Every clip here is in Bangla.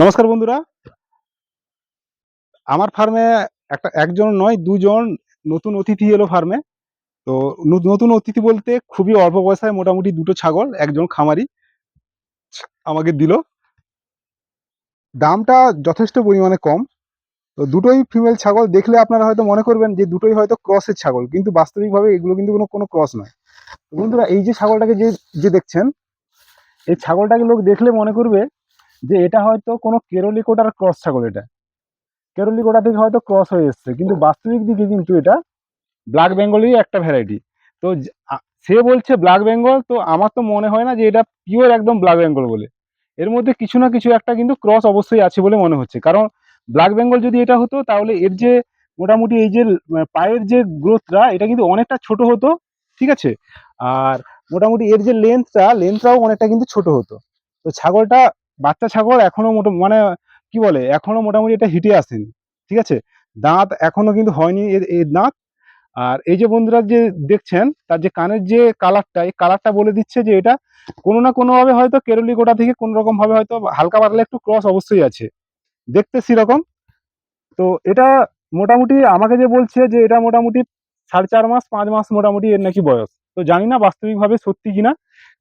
নমস্কার বন্ধুরা। আমার ফার্মে একজন নয়, দুজন নতুন অতিথি এলো ফার্মে। তো নতুন অতিথি বলতে খুবই অল্প পয়সায় মোটামুটি দুটো ছাগল একজন খামারি আমাকে দিল। দামটা যথেষ্ট পরিমাণে কম। তো দুটোই ফিমেল ছাগল। দেখলে আপনারা হয়তো মনে করবেন যে দুটোই হয়তো ক্রসের ছাগল, কিন্তু বাস্তবিকভাবে এগুলো কিন্তু কোনো ক্রস নয়। তো বন্ধুরা, এই যে ছাগলটাকে যে যে দেখছেন, এই ছাগলটাকে লোক দেখলে মনে করবে যে এটা হয়তো কোনো কেরলি কোটার ক্রস ছাগল। এটা কেরলি কোটা থেকে হয়তো ক্রস হয়ে এসছে, কিন্তু বাস্তবিক দিকে কিন্তু এটা ব্ল্যাক বেঙ্গলেরই একটা ভ্যারাইটি। তো সে বলছে ব্ল্যাক বেঙ্গল, তো আমার তো মনে হয় না যে এটা পিওর একদম ব্ল্যাক বেঙ্গল বলে। এর মধ্যে কিছু না কিছু একটা কিন্তু ক্রস অবশ্যই আছে বলে মনে হচ্ছে। কারণ ব্ল্যাক বেঙ্গল যদি এটা হতো, তাহলে এর যে মোটামুটি এই যে পায়ের যে গ্রোথটা, এটা কিন্তু অনেকটা ছোট হতো। ঠিক আছে। আর মোটামুটি এর যে লেন্থটাও অনেকটা কিন্তু ছোট হতো। তো ছাগলটা বাচ্চা ছাগল এখনো মানে কি বলে, এখনো মোটামুটি এটা হিটে আসেনি। ঠিক আছে। দাঁত এখনো কিন্তু হয়নি এর দাঁত। আর এই যে বন্ধুরা যে দেখছেন, তার যে কানের যে কালারটা, এই কালারটা বলে দিচ্ছে যে এটা কোনো না কোনোভাবে হয়তো কেরলি গোটা থেকে কোনো রকম ভাবে হয়তো হালকা পাতলা একটু ক্রস অবশ্যই আছে, দেখতে সেরকম। তো এটা মোটামুটি আমাকে যে বলছে যে এটা মোটামুটি 4.5 মাস 5 মাস মোটামুটি এর নাকি বয়স। তো জানি না বাস্তবিকভাবে সত্যি কিনা।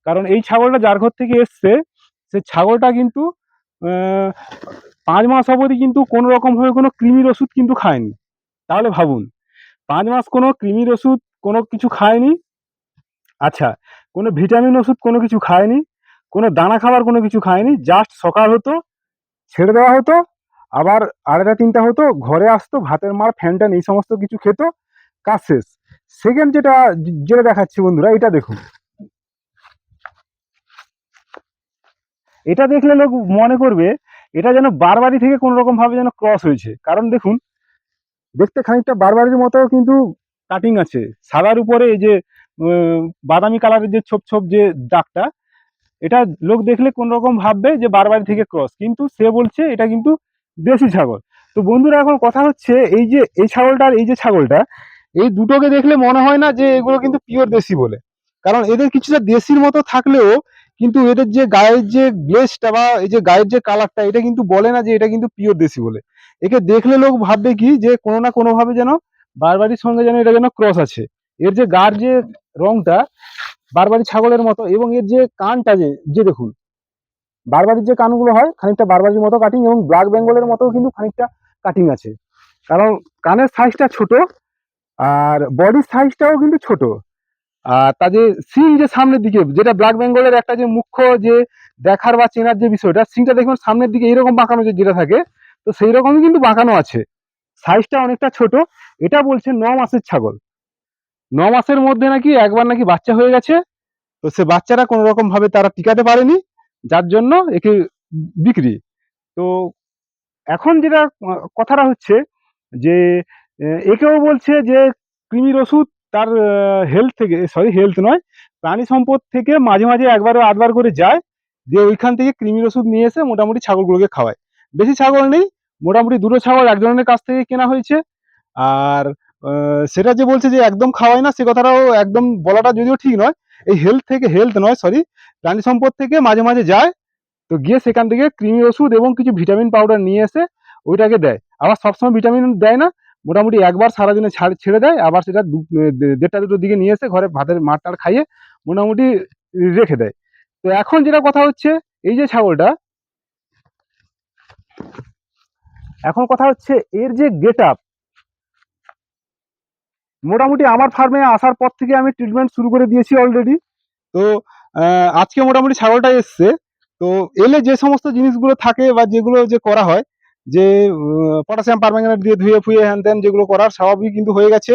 কারণ এই ছাগলটা যার ঘর থেকে এসছে, সে ছাগলটা কিন্তু 5 মাস অবধি কিন্তু কোনো রকম ভাবে কোনো কৃমির ওষুধ কিন্তু খায়নি। তাহলে ভাবুন, 5 মাস কোনো কৃমির ওষুধ কোনো কিছু খায়নি। আচ্ছা, কোনো ভিটামিন ওষুধ কোনো কিছু খায়নি, কোনো দানা খাবার কোনো কিছু খায়নি। জাস্ট সকাল হতো, ছেড়ে দেওয়া হতো, আবার 2:30-3টা হতো, ঘরে আসতো, ভাতের মার ফ্যান ট্যান এই সমস্ত কিছু খেত, কাজ শেষ। সেকেন্ড যেটা দেখাচ্ছি বন্ধুরা, এটা দেখুন। এটা দেখলে লোক মনে করবে এটা যেন বারবারি থেকে কোনো রকম ভাবে যেন ক্রস হয়েছে। কারণ দেখুন, দেখতে খানিকটা বারবারির মতো কিন্তু কাটিং আছে। সাদার উপরে এই যে বাদামি কালারের যে ছোপ ছোপ যে দাগটা, এটা লোক দেখলে কোন রকম ভাববে যে বারবারি থেকে ক্রস, কিন্তু সে বলছে এটা কিন্তু দেশি ছাগল। তো বন্ধুরা, এখন কথা হচ্ছে এই যে এই ছাগলটা আর এই যে ছাগলটা, এই দুটোকে দেখলে মনে হয় না যে এগুলো কিন্তু পিওর দেশি বলে। কারণ এদের কিছুটা দেশির মতো থাকলেও কিন্তু এদের যে গায়ের যে গ্লেজটা বা এই যে গায়ের যে কালারটা, এটা কিন্তু বলে না যে এটা কিন্তু পিওর দেশি বলে। একে দেখলে লোক ভাববে কি যে কোনো না কোনো ভাবে যেন বারবারির সঙ্গে যেন এটা যেন ক্রস আছে। এর যে গার যে রংটা বারবারি ছাগলের মতো, এবং এর যে কানটা যে যে দেখুন, বারবারির যে কানগুলো হয় খানিকটা বারবারির মতো কাটিং, এবং ব্ল্যাক বেঙ্গলের মতো কিন্তু খানিকটা কাটিং আছে। কারণ কানের সাইজটা ছোট, আর বডির সাইজটাও কিন্তু ছোট। আর তা যে সিং যে সামনের দিকে, যেটা ব্ল্যাক বেঙ্গলের একটা যে মুখ্য যে দেখার বা চেনার যে বিষয়টা, সিংটা দেখুন সামনের দিকে এইরকম বাঁকানো যেটা থাকে, তো সেই রকমই কিন্তু বাঁকানো আছে। সাইজটা অনেকটা ছোট। এটা বলছে 9 মাসের ছাগল। 9 মাসের মধ্যে নাকি একবার নাকি বাচ্চা হয়ে গেছে। তো সে বাচ্চারা কোনো রকম ভাবে তারা টিকাতে পারেনি, যার জন্য একে বিক্রি। তো এখন যেটা কথাটা হচ্ছে যে একেও বলছে যে কৃমির ওষুধ তার হেলথ থেকে, সরি হেলথ নয়, প্রাণী সম্পদ থেকে মাঝে মাঝে একবার আধবার করে যায়, দিয়ে ওইখান থেকে কৃমির ওষুধ নিয়ে এসে মোটামুটি ছাগলগুলোকে খাওয়ায়। বেশি ছাগল নেই, মোটামুটি দুটো ছাগল একজনের কাছ থেকে কেনা হয়েছে। আর সেটা যে বলছে যে একদম খাওয়ায় না, সে কথাটাও একদম বলাটা যদিও ঠিক নয়। এই হেলথ নয়, সরি, প্রাণী সম্পদ থেকে মাঝে মাঝে যায়, তো গিয়ে সেখান থেকে কৃমি ওষুধ এবং কিছু ভিটামিন পাউডার নিয়ে এসে ওইটাকে দেয়। আবার সবসময় ভিটামিন দেয় না, মোটামুটি একবার সারাদিনে ছেড়ে দেয়, আবার সেটা 1:30-2টোর দিকে নিয়ে এসে ঘরে ভাতের মার টার খাইয়ে মোটামুটি রেখে দেয়। তো এখন যেটা কথা হচ্ছে, এই যে ছাগলটা, এখন কথা হচ্ছে এর যে গেট আপ, মোটামুটি আমার ফার্মে আসার পর থেকে আমি ট্রিটমেন্ট শুরু করে দিয়েছি অলরেডি। তো আজকে মোটামুটি ছাগলটা এসছে। তো এলে যে সমস্ত জিনিসগুলো থাকে বা যেগুলো যে করা হয়, যে পটাশিয়াম পারম্যাঙ্গানেট দিয়ে ধুয়ে ফুয়ে হ্যান ত্যান যেগুলো করার, স্বাভাবিক কিন্তু হয়ে গেছে।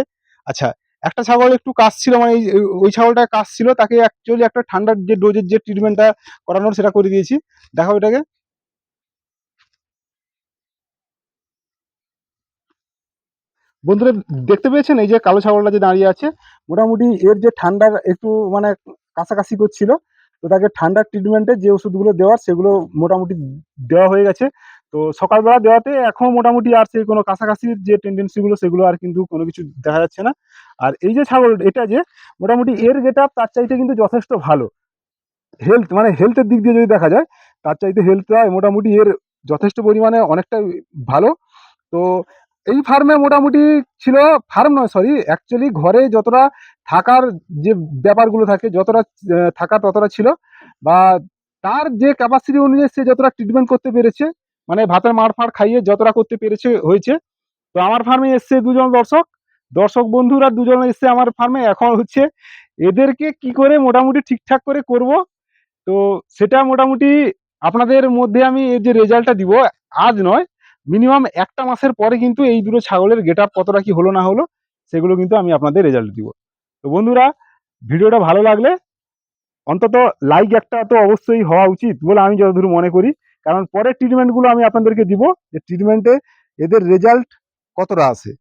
আচ্ছা, একটা ছাগল একটু কাশ ছিল, মানে ওই ছাগলটা কাশ ছিল, তাকে অ্যাকচুয়ালি একটা ঠান্ডার যে ডোজের যে ট্রিটমেন্টটা করানোর সেটা করে দিয়েছি। দেখো এটাকে। বন্ধুরা, দেখতে পেয়েছেন এই যে কালো ছাগলটা যে দাঁড়িয়ে আছে, মোটামুটি এর যে ঠান্ডার একটু মানে কাছাকাছি করছিল, তো তাকে ঠান্ডার ট্রিটমেন্টে যে ওষুধগুলো দেওয়ার সেগুলো মোটামুটি দেওয়া হয়ে গেছে। তো সকালবেলা দেওয়াতে এখন মোটামুটি আর সেই কোনো কাছাকাছির যে টেন্ডেন্সিগুলো সেগুলো আর কিন্তু কোনো কিছু দেখা যাচ্ছে না। আর এই যে ছাগল এটা যে মোটামুটি এর গেট আপ তার চাইতে কিন্তু যথেষ্ট ভালো। হেলথ মানে হেলথের দিক দিয়ে যদি দেখা যায়, তার চাইতে হেলথটা মোটামুটি এর যথেষ্ট পরিমাণে অনেকটা ভালো। তো এই ফার্মে মোটামুটি ছিল, ফার্ম নয় সরি, অ্যাকচুয়ালি ঘরে যতটা থাকার যে ব্যাপারগুলো থাকে, যতটা থাকা ততটা ছিল, বা তার যে ক্যাপাসিটি অনুযায়ী সে যতটা ট্রিটমেন্ট করতে পেরেছে, মানে ভাতের মাড় ফাড় খাইয়ে যতটা করতে পেরেছে হয়েছে। তো আমার ফার্মে এসছে দুজন দর্শক, দর্শক বন্ধুরা দুজন এসছে আমার ফার্মে। এখন হচ্ছে এদেরকে কি করে মোটামুটি ঠিকঠাক করে করব, তো সেটা মোটামুটি আপনাদের মধ্যে আমি এর যে রেজাল্টটা দিব, আজ নয়, মিনিমাম একটা মাসের পরে কিন্তু এই দুটো ছাগলের গেট আপ কতটা কি হলো না হলো সেগুলো কিন্তু আমি আপনাদের রেজাল্ট দিব। তো বন্ধুরা, ভিডিওটা ভালো লাগলে অন্তত লাইক একটা তো অবশ্যই হওয়া উচিত বলে আমি যতদূর মনে করি। কারণ পরের ট্রিটমেন্টগুলো আমি আপনাদেরকে দিব, যে ট্রিটমেন্টে এদের রেজাল্ট কতটা আসে।